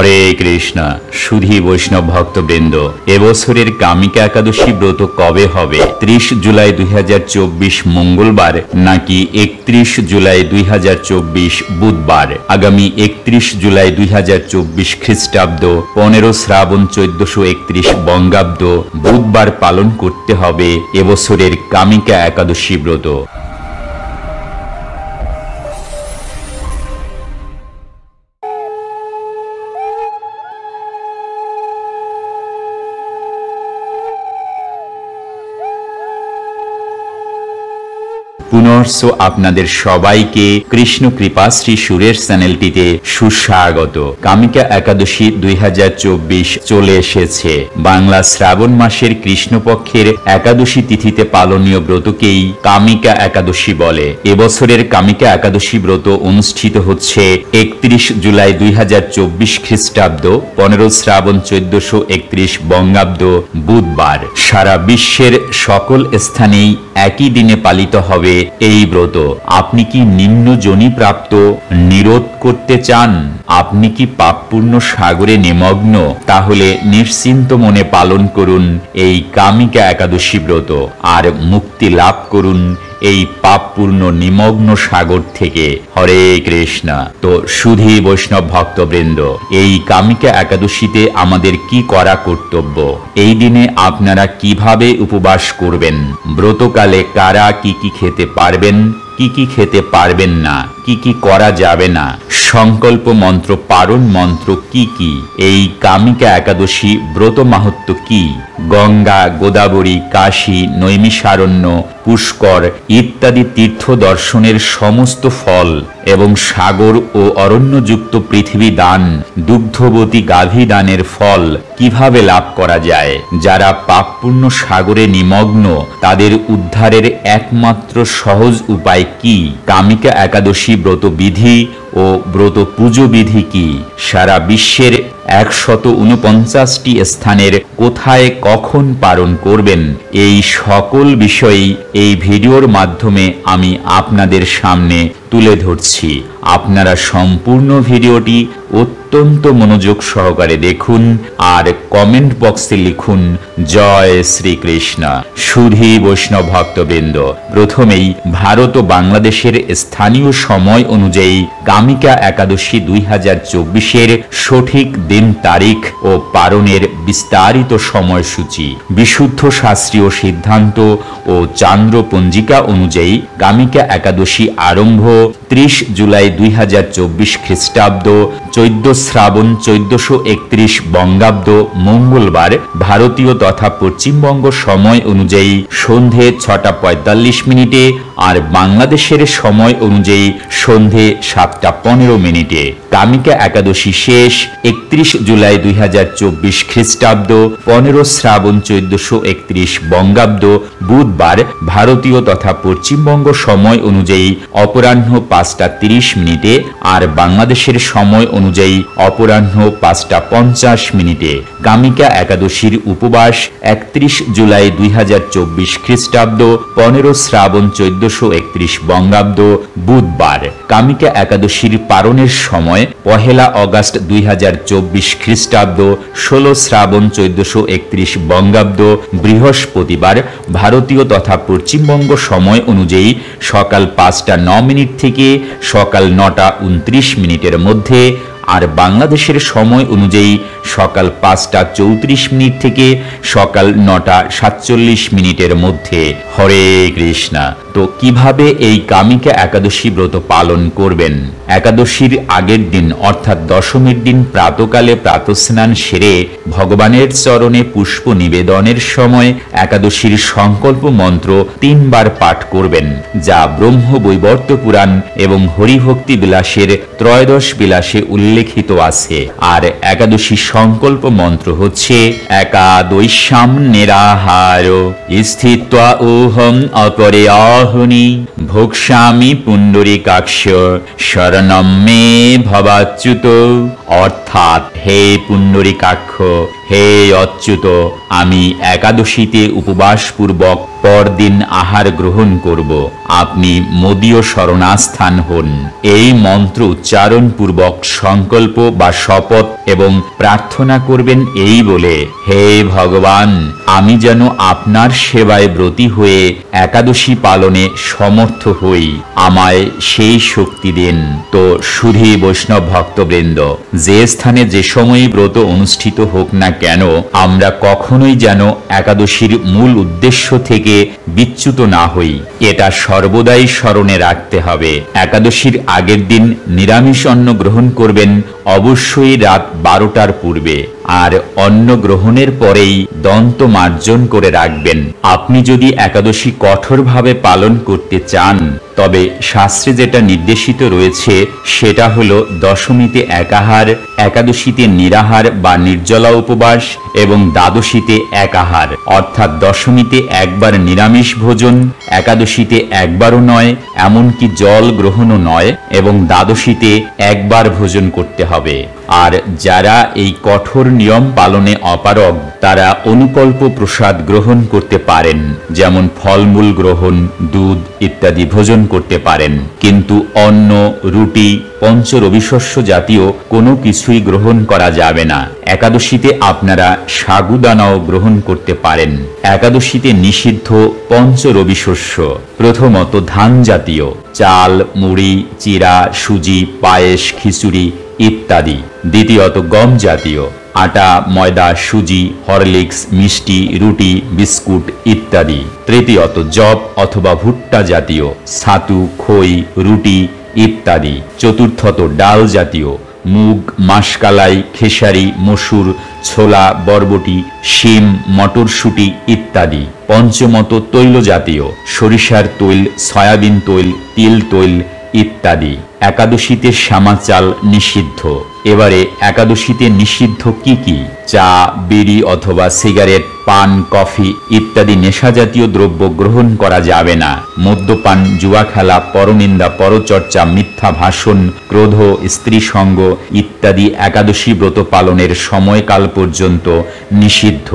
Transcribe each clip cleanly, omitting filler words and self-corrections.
হরে কৃষ্ণ। সুধী বৈষ্ণব ভক্তবৃন্দ, এবছরের কামিকা একাদশী ব্রত কবে হবে? 30 জুলাই 2024 মঙ্গলবার নাকি 31 জুলাই 2024 বুধবার? আগামী 31 জুলাই 2024 খ্রিস্টাব্দ, 15 শ্রাবণ 1431 বঙ্গাব্দ বুধবার পালন করতে হবে এবছরের কামিকা একাদশী ব্রত। পুনর্স আপনাদের সবাইকে কৃষ্ণ কৃপাশ্রী সুরেশ চ্যানেলটিতে সুস্বাগত। কামিকা একাদশী 2024 চলে এসেছে। বাংলা শ্রাবণ মাসের কৃষ্ণপক্ষের একাদশী তিথিতে পালনীয় ব্রতকেই কামিকা একাদশী বলে। এবছরের কামিকা একাদশী ব্রত অনুষ্ঠিত হচ্ছে 31 জুলাই 2024 খ্রিস্টাব্দ, 15 শ্রাবণ 1431 বঙ্গাব্দ বুধবার। সারা বিশ্বের সকল স্থানেই একই দিনে পালিত হবে এই ব্রত। আপনি কি নিম্ন যোনি প্রাপ্ত নিরোধ করতে চান? আপনি কি পাপপূর্ণ সাগরে নিমগ্ন? তাহলে নিশ্চিন্ত মনে পালন করুন এই কামিকা একাদশী ব্রত আর মুক্তি লাভ করুন এই পাপপূর্ণ নিমগ্ন সাগর থেকে। হরে কৃষ্ণ। তো সুধী বৈষ্ণব ভক্তবৃন্দ, এই কামিকা একাদশীতে আমাদের কি করা কর্তব্য? এই দিনে আপনারা কিভাবে উপবাস করবেন? ব্রতকালে কারা কি কি খেতে পারবেন, কি কি খেতে পারবেন না, কি কি করা যাবে না, সংকল্প মন্ত্র পারণ মন্ত্র কি কি, এই কামিকা একাদশী ব্রত মাহাত্ম্য কি, গঙ্গা, গোদাবরী, কাশী, নৈমিষারণ্য, পুষ্কর ইত্যাদি তীর্থ দর্শনের সমস্ত ফল এবং সাগর ও অরণ্যযুক্ত পৃথিবী দান, দুগ্ধবতী গাভী দানের ফল কিভাবে লাভ করা যায়? যারা পাপপূর্ণ সাগরে নিমগ্ন তাদের উদ্ধারের একমাত্র সহজ উপায় কি? কামিকা একাদশী ব্রত বিধি ও ব্রত পুজো বিধি কি? সারা বিশ্বের 149টি স্থানের কোথায় কখন পালন করবেন, এই সকল বিষয়ই এই ভিডিওর মাধ্যমে আমি আপনাদের সামনে তুলে ধরছি। আপনারা সম্পূর্ণ ভিডিওটি অত্যন্ত মনোযোগ সহকারে দেখুন আর কমেন্ট বক্সে লিখুন জয় শ্রীকৃষ্ণ। সুধী বৈষ্ণব ভক্তবৃন্দ, প্রথমেই ভারত ও বাংলাদেশের স্থানীয় সময় অনুযায়ী কামিকা একাদশী 2024-এর সঠিক দিন, তারিখ ও পালনের বিস্তারিত সময়সূচি। বিশুদ্ধ শাস্ত্রীয় সিদ্ধান্ত ও চান্দ্র পঞ্জিকা অনুযায়ী কামিকা একাদশী আরম্ভ 30 জুলাই 2024 খ্রিস্টাব্দ, 14 শ্রাবণ 1431 বঙ্গাব্দ মঙ্গলবার ভারতীয় তথা পশ্চিমবঙ্গ সময় অনুযায়ী সন্ধে 6টা 45 আর বাংলাদেশের সময় অনুযায়ী সন্ধে 7টা 15। কামিকা একাদশী শেষ 31 জুলাই 2024 খ্রিস্টাব্দ, 15 শ্রাবণ 1431 বঙ্গাব্দ বুধবার ভারতীয় তথা পশ্চিমবঙ্গ সময় অনুযায়ী অপরাহ্ন 5টা 30 আর বাংলাদেশের সময় অনুযায়ী অপরাহ্ন 5টা 50। কামিকা একাদশীর উপবাস 31 জুলাই 2024 খ্রিস্টাব্দ, 15 শ্রাবণ 1431 বঙ্গাব্দ বুধবার। কামিকা একাদশীর পালনের সময় 1 আগস্ট 2024 খ্রিস্টাব্দ, 16 শ্রাবণ 1431 বঙ্গাব্দ বৃহস্পতিবার ভারতীয় তথা পশ্চিমবঙ্গ সময় অনুযায়ী সকাল 5টা 9 থেকে সকাল 9টা 29 মধ্যে আর বাংলাদেশের সময় অনুযায়ী সকাল 5টা 34 থেকে সকাল 9টা 47 মধ্যে। হরে কৃষ্ণ। তো কিভাবে এই কামিকা একাদশী ব্রত পালন করবেন? একাদশীর আগের দিন অর্থাৎ দশমীর দিন প্রাতকালে প্রাতঃস্নান সেরে ভগবানের চরণে পুষ্প নিবেদনের সময় একাদশীর সংকল্প মন্ত্র 3 বার পাঠ করবেন, যা ব্রহ্ম বৈবর্ত পুরাণ এবং হরিভক্তি বিলাসের ত্রয়োদশ বিলাসে উল্লেখিত আছে। আর একাদশী সংকল্প মন্ত্র হচ্ছে একাদশাম নিরাহার স্থিত্বা ওহম অপরে আহনি ভোক্ষ্যামি পুণ্ডরীকাক্ষ শরণম মে ভবাচ্যুত। অর্থাৎ হে পুণ্ডরীকাক্ষ, হে অচ্যুত, আমি একাদশীতে উপবাসপূর্বক পরদিন আহার গ্রহণ করব, আপনি মদীয় শরণাস্থান হন। এই মন্ত্র উচ্চারণ পূর্বক সংকল্প বা শপথ এবং প্রার্থনা করবেন এই বলে, হে ভগবান, আমি যেন আপনার সেবায় ব্রতী হয়ে একাদশী পালনে সমর্থ হই, আমায় সেই শক্তি দিন। তো সুধী বৈষ্ণব ভক্তবৃন্দ, যে স্থানে যে সময় ব্রত অনুষ্ঠিত হোক না কেন, আমরা কখনোই যেন একাদশীর মূল উদ্দেশ্য থেকে বিচ্যুত না হই, এটা সর্বদাই স্মরণে রাখতে হবে। একাদশীর আগের দিন নিরামিষ অন্ন গ্রহণ করবেন অবশ্যই রাত 12টার পূর্বে, আর অন্ন গ্রহণের পরেই দন্ত মার্জন করে রাখবেন। আপনি যদি একাদশী কঠোরভাবে পালন করতে চান, তবে শাস্ত্রে যেটা নির্দেশিত রয়েছে সেটা হলো দশমীতে একাহার, একাদশীতে নিরাহার বা নির্জলা উপবাস এবং দ্বাদশীতে একাহার, অর্থাৎ দশমীতে একবার নিরামিষ ভোজন, একাদশীতে একবারও নয়, এমনকি জল গ্রহণও নয়, এবং দ্বাদশীতে একবার ভোজন করতে হবে। আর যারা এই কঠোর নিয়ম পালনে অপারগ, তারা অনুকল্প প্রসাদ গ্রহণ করতে পারেন, যেমন ফলমূল গ্রহণ, দুধ ইত্যাদি ভোজন করতে পারেন, কিন্তু অন্ন, রুটি, পঞ্চরবিশস্য জাতীয় কোনো কিছুই গ্রহণ করা যাবে না। একাদশীতে আপনারা সাগুদানাও গ্রহণ করতে পারেন। একাদশীতে নিষিদ্ধ পঞ্চরবিশস্য, প্রথমত ধান জাতীয়, চাল, মুড়ি, চিরা, সুজি, পায়েস, খিচুড়ি ইত্যাদি। দ্বিতীয়ত গম জাতীয়, আটা, ময়দা, সুজি, হরলিক্স, মিষ্টি, রুটি, বিস্কুট ইত্যাদি। তৃতীয়ত জব অথবা ভুট্টা জাতীয়, ছাতু, খই, রুটি ইত্যাদি। চতুর্থত ডাল জাতীয়, মুগ, মাসকালাই, খেসারি, মসুর, ছোলা, বরবটি, শিম, মটরশুঁটি ইত্যাদি। পঞ্চমত তৈল জাতীয়, সরিষার তৈল, সয়াবিন তৈল, তিল তৈল ইত্যাদি। একাদশীতে শ্যামা চাল নিষিদ্ধ। এবারে একাদশীতে নিষিদ্ধ কি কি? চা, বিড়ি অথবা সিগারেট, পান, কফি ইত্যাদি নেশাজাতীয় দ্রব্য গ্রহণ করা যাবে না। মদ্যপান, জুয়া খেলা, পরনিন্দা, পরচর্চা, মিথ্যা ভাষণ, ক্রোধ, স্ত্রী সঙ্গ ইত্যাদি একাদশী ব্রত পালনের সময়কাল পর্যন্ত নিষিদ্ধ।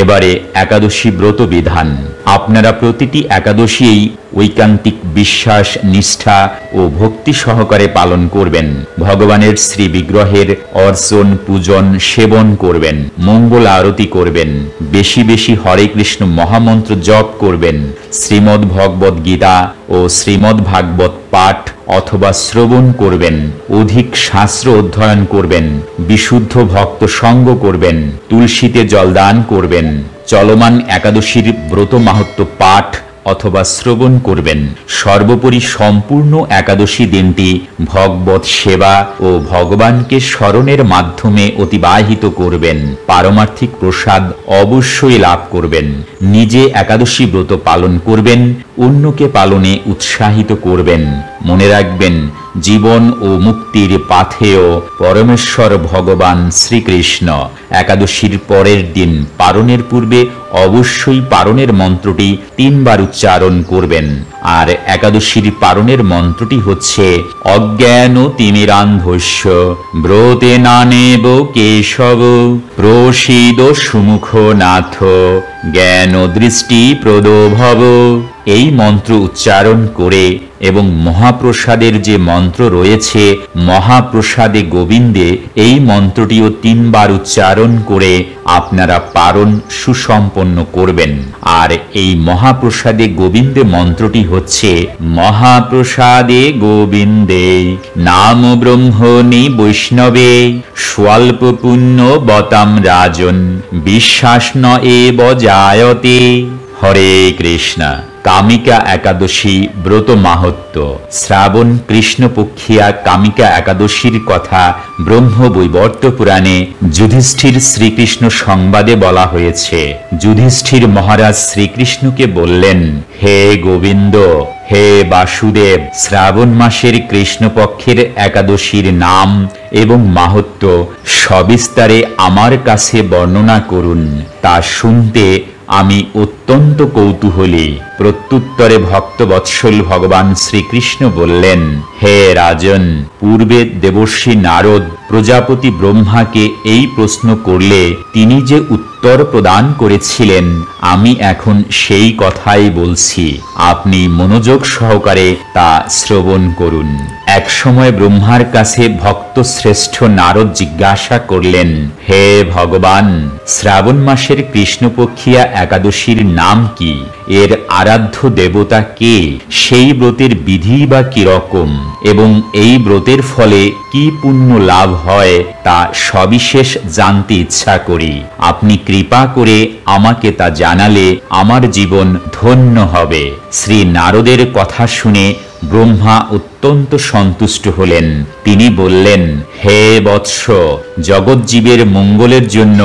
এবারে একাদশী ব্রত বিধান। আপনারা প্রতিটি একাদশী ঐকান্তিক বিশ্বাস, নিষ্ঠা ও ভক্তি সহকারে পালন করবেন। ভগবানের শ্রী বিগ্রহের অর্চন, পূজন, সেবন করবেন, মঙ্গল আরতি করবেন, বেশি বেশি হরে কৃষ্ণ মহামন্ত্র জপ করবেন, শ্রীমদ্ ভগবদ গীতা ও শ্রীমদ্ ভাগবত পাঠ অথবা শ্রবণ করবেন, অধিক শাস্ত্র অধ্যয়ন করবেন, বিশুদ্ধ ভক্ত সঙ্গ করবেন, তুলসীতে জলদান করবেন, চলমান একাদশীর ব্রত মাহাত্ম্য পাঠ অথবা শ্রবণ করবেন। সর্বোপরি সম্পূর্ণ একাদশী দিনটি ভগবত সেবা ও ভগবানকে স্মরণের মাধ্যমে অতিবাহিত করবেন। পারমার্থিক প্রসাদ অবশ্যই লাভ করবেন। নিজে একাদশী ব্রত পালন করবেন, অন্যকে পালনে উৎসাহিত করবেন। মনে রাখবেন, জীবন ও মুক্তির পাথেয় পরমেশ্বর ভগবান শ্রীকৃষ্ণ। একাদশীর পরের দিন পারণের পূর্বে অবশ্যই পারণের মন্ত্রটি 3 বার উচ্চারণ করবেন। আর একাদশীর পারণের মন্ত্রটি হচ্ছে অজ্ঞান তিমিরান্ধস্য ব্রতে নানেব কেশব প্রসীদ সুমুখ নাথ জ্ঞান দৃষ্টি প্রদো ভব। এই মন্ত্র উচ্চারণ করে এবং মহাপ্রসাদের যে মন্ত্র রয়েছে মহাপ্রসাদে গোবিন্দে, এই মন্ত্রটিও 3 বার উচ্চারণ করে আপনারা পারণ সুসম্পন্ন করবেন। আর এই মহাপ্রসাদে গোবিন্দে মন্ত্রটি হচ্ছে মহাপ্রসাদে গোবিন্দে নাম ব্রহ্মণি বৈষ্ণবে স্বল্প পুণ্য বতাম রাজন বিশ্বাস ন এব জায়তে। হরে কৃষ্ণ। কামিকা একাদশী ব্রত মাহাত্ম্য। শ্রাবণ কৃষ্ণপক্ষিয়া কামিকা একাদশীর কথা ব্রহ্মবৈবর্ত পুরাণে যুধিষ্ঠির শ্রীকৃষ্ণ সংবাদে বলা হয়েছে। যুধিষ্ঠির মহারাজ শ্রীকৃষ্ণকে বললেন, হে গোবিন্দ, হে বাসুদেব, শ্রাবণ মাসের কৃষ্ণপক্ষের একাদশীর নাম এবং মাহাত্ম্য সবিস্তারে আমার কাছে বর্ণনা করুন। তা শুনতে আমি অত্যন্ত কৌতূহলী। প্রত্যুত্তরে ভক্তবৎসল ভগবান শ্রীকৃষ্ণ বললেন, হে রাজন, পূর্বে দেবর্ষি নারদ প্রজাপতি ব্রহ্মাকে এই প্রশ্ন করলে তিনি যে উত্তর প্রদান করেছিলেন, আমি এখন সেই কথাই বলছি। আপনি মনোযোগ সহকারে তা শ্রবণ করুন। এক সময় ব্রহ্মার কাছে ভক্ত শ্রেষ্ঠ নারদ জিজ্ঞাসা করলেন, হে ভগবান, শ্রাবণ মাসের কৃষ্ণপক্ষিয়া একাদশীর নাম কি? এর আরাধ্য দেবতা কে? সেই ব্রতের বিধি বা কিরকম, এবং এই ব্রতের ফলে কি পুণ্য লাভ হয় তা সবিশেষ জানতে ইচ্ছা করি। আপনি কৃপা করে আমাকে তা জানালে আমার জীবন ধন্য হবে। শ্রী নারদের কথা শুনে ব্রহ্মা অত্যন্ত সন্তুষ্ট হলেন। তিনি বললেন, হে বৎস, জগৎজীবের মঙ্গলের জন্য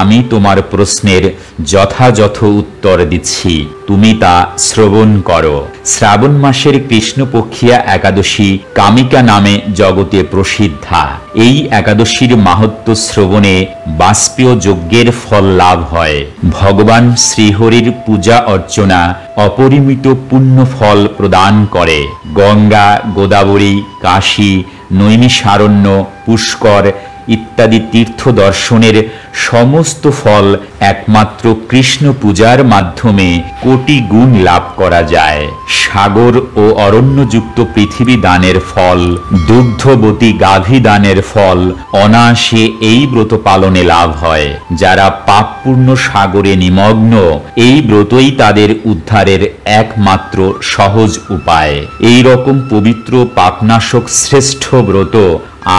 আমি তোমার প্রশ্নের যথাযথ উত্তর দিচ্ছি, তুমি তা শ্রবণ করো। শ্রাবণ মাসের কৃষ্ণপক্ষিয়া একাদশী কামিকা নামে জগতে প্রসিদ্ধা। এই একাদশীর মাহাত্ম্য শ্রবণে বাষ্পীয় যজ্ঞের ফল লাভ হয়। ভগবান শ্রীহরির পূজা অর্চনা অপরিমিত পুণ্য ফল প্রদান করে। গঙ্গা, গোদাবরী, কাশী, নৈমিষারণ্য, পুষ্কর ইত্যাদি তীর্থ দর্শনের সমস্ত ফল একমাত্র কৃষ্ণ পূজার মাধ্যমে কোটি গুণ লাভ করা যায়। সাগর ও অরণ্যযুক্ত পৃথিবী দানের ফল, দুগ্ধবতী গাভী দানের ফল অনায়াসে এই ব্রত পালনে লাভ হয়। যারা পাপপূর্ণ সাগরে নিমগ্ন, এই ব্রতই তাদের উদ্ধারের একমাত্র সহজ উপায়। এই রকম পবিত্র পাপনাশক শ্রেষ্ঠ ব্রত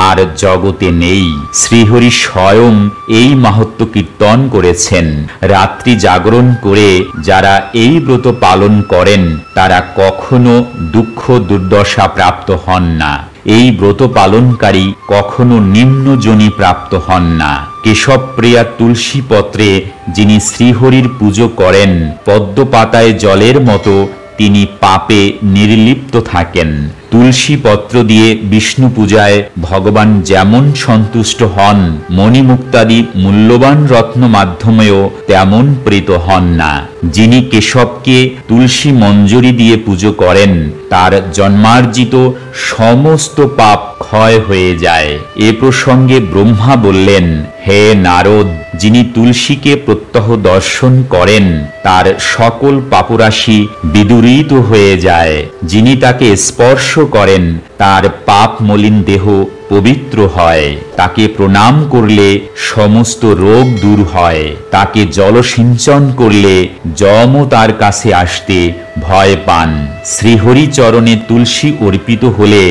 আর জগতে নেই। শ্রীহরি স্বয়ং এই মাহাত্ম্য কীর্তন করেছেন। রাত্রি জাগরণ করে যারা এই ব্রত পালন করেন, তারা কখনো দুঃখ দুর্দশা প্রাপ্ত হন না। এই ব্রত পালনকারী কখনো নিম্নজনী প্রাপ্ত হন না। কেশবপ্রিয়া তুলসী পত্রে যিনি শ্রীহরির পুজো করেন, পদ্ম পাতায় জলের মতো তিনি পাপে নির্লিপ্ত থাকেন। তুলসী পত্র দিয়ে বিষ্ণু পূজায় ভগবান যেমন সন্তুষ্ট হন, মণিমুক্তাদি মূল্যবান রত্ন মাধ্যমেও তেমন প্রীত হন না। যিনি কেশবকে তুলসী মঞ্জরি দিয়ে পুজো করেন, তার জন্মার্জিত সমস্ত পাপ ক্ষয় হয়ে যায়। এ প্রসঙ্গে ব্রহ্মা বললেন, হে নারদ, যিনি তুলসীকে প্রত্যহ দর্শন করেন, তার সকল পাপরাশি বিদূরিত হয়ে যায়। যিনি তাকে স্পর্শ করেন, তার পাপ মলিন দেহ পবিত্র হয়। তাকে প্রণাম করলে সমস্ত রোগ দূর হয়। তাকে জলসিঞ্চন করলে যমও তার কাছে আসতে ভয় পান। শ্রীহরি চরণে তুলসী অর্পিত হলে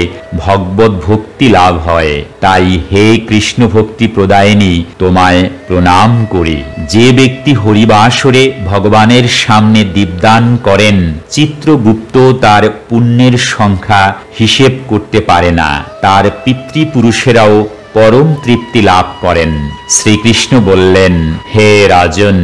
ভগবত ভক্তি লাভ হয়। তাই হে কৃষ্ণ ভক্তি প্রদায়িনী, তোমায় প্রণাম করি। যে ব্যক্তি হরিবাসরে ভগবানের সামনে দীপদান করেন, চিত্রগুপ্ত তার পুণ্যের সংখ্যা হিসেব করতে পারে না। তার পিতৃপুরুষেরাও পরম তৃপ্তি লাভ করেন। শ্রীকৃষ্ণ বললেন, হে রাজন,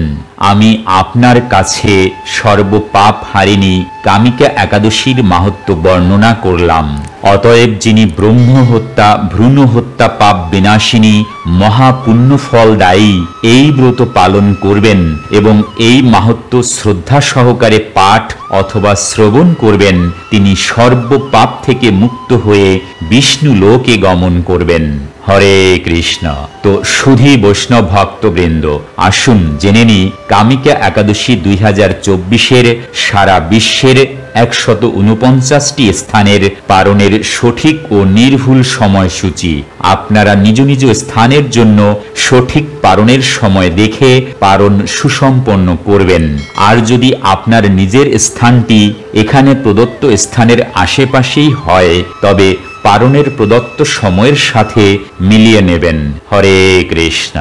আমি আপনার কাছে সর্বপাপ হারিণী কামিকা একাদশীর মাহাত্ম্য বর্ণনা করলাম। অতএব যিনি ব্রহ্ম হত্যা, ভ্রূণ হত্যা পাপ বিনাশিনী মহাপুণ্য ফলদায়ী এই ব্রত পালন করবেন এবং এই মাহাত্ম্য শ্রদ্ধা সহকারে পাঠ অথবা শ্রবণ করবেন, তিনি সর্বপাপ থেকে মুক্ত হয়ে বিষ্ণু লোকে গমন করবেন। হরে কৃষ্ণ। তো সুধী বৈষ্ণব ভক্তবৃন্দ, আসুন জেনে নি কামিকা একাদশী 2024-এর সারা বিশ্বের 149টি স্থানের পারণের সঠিক ও নির্ভুল সময়সূচি। আপনারা নিজ নিজ স্থানের জন্য সঠিক পারণের সময় দেখে পারণ সুসম্পন্ন করবেন। আর যদি আপনার নিজের স্থানটি এখানে প্রদত্ত স্থানের আশেপাশেই হয়, তবে পারণের প্রদত্ত সময়ের সাথে মিলিয়ে নেবেন। হরে কৃষ্ণ।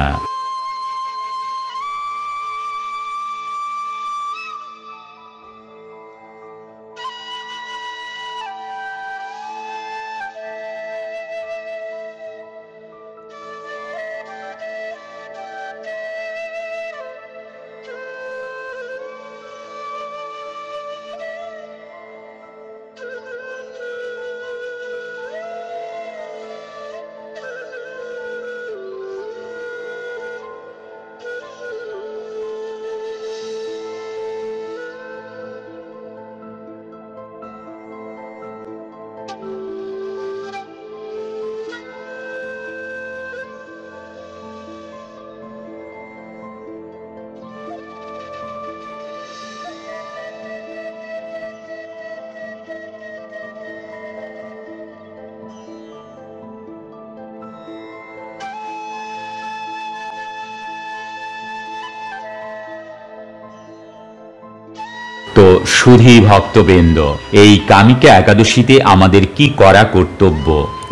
তো সুধী ভক্তবৃন্দ, এই কামিকা একাদশীতে আমাদের কি করা কর্তব্য,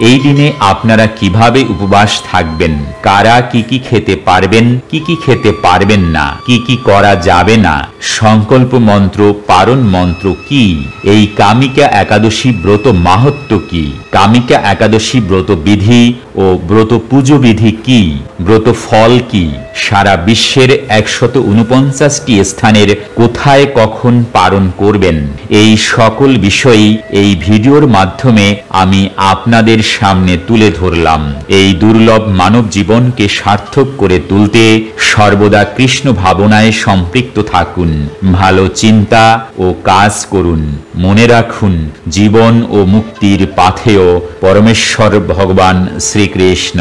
এই দিনে আপনারা কিভাবে উপবাস থাকবেন, কারা কি কি খেতে পারবেন, কি কি খেতে পারবেন না, কি কি করা যাবে না, সংকল্প মন্ত্র, পারণ মন্ত্র কি, এই কামিকা একাদশী ব্রত মাহাত্ম্য কি, কামিকা একাদশী ব্রত বিধি ও ব্রত পুজো বিধি কি, ব্রত ফল কি, সারা বিশ্বের 149টি স্থানের কোথায় কখন পালন করবেন, এই সকল বিষয়ই এই ভিডিওর মাধ্যমে আমি আপনাদের সামনে তুলে ধরলাম। এই দুর্লভ মানব জীবনকে সার্থক করে তুলতে সর্বদা কৃষ্ণ ভাবনায় সম্পৃক্ত থাকুন, ভালো চিন্তা ও কাজ করুন। মনে রাখুন, জীবন ও মুক্তির পাথেয় পরমেশ্বর ভগবান শ্রীকৃষ্ণ।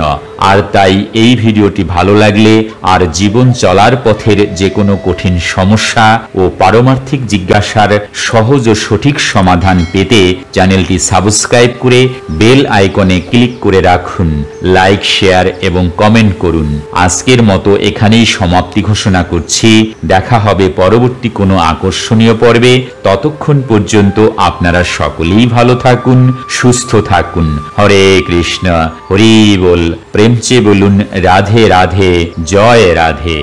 আর তাই এই ভিডিওটি ভালো লাগলে আর জীবন চলার পথের যে কোনো কঠিন সমস্যা ও পারমার্থিক জিজ্ঞাসার সহজ ও সঠিক সমাধান পেতে চ্যানেলটি সাবস্ক্রাইব করে বেল আইকনে ক্লিক করে রাখুন, লাইক, শেয়ার এবং কমেন্ট করুন। আজকের মতো এখানেই সমাপ্তি ঘোষণা করছি। দেখা হবে পরবর্তী কোনো আকর্ষণীয় পর্বে। ততক্ষণ পর্যন্ত আপনারা সকলেই ভালো থাকুন, সুস্থ থাকুন। হরে কৃষ্ণ, হরি বল, প্রেমচে বলুন রাধে রাধে, জয় রাধে।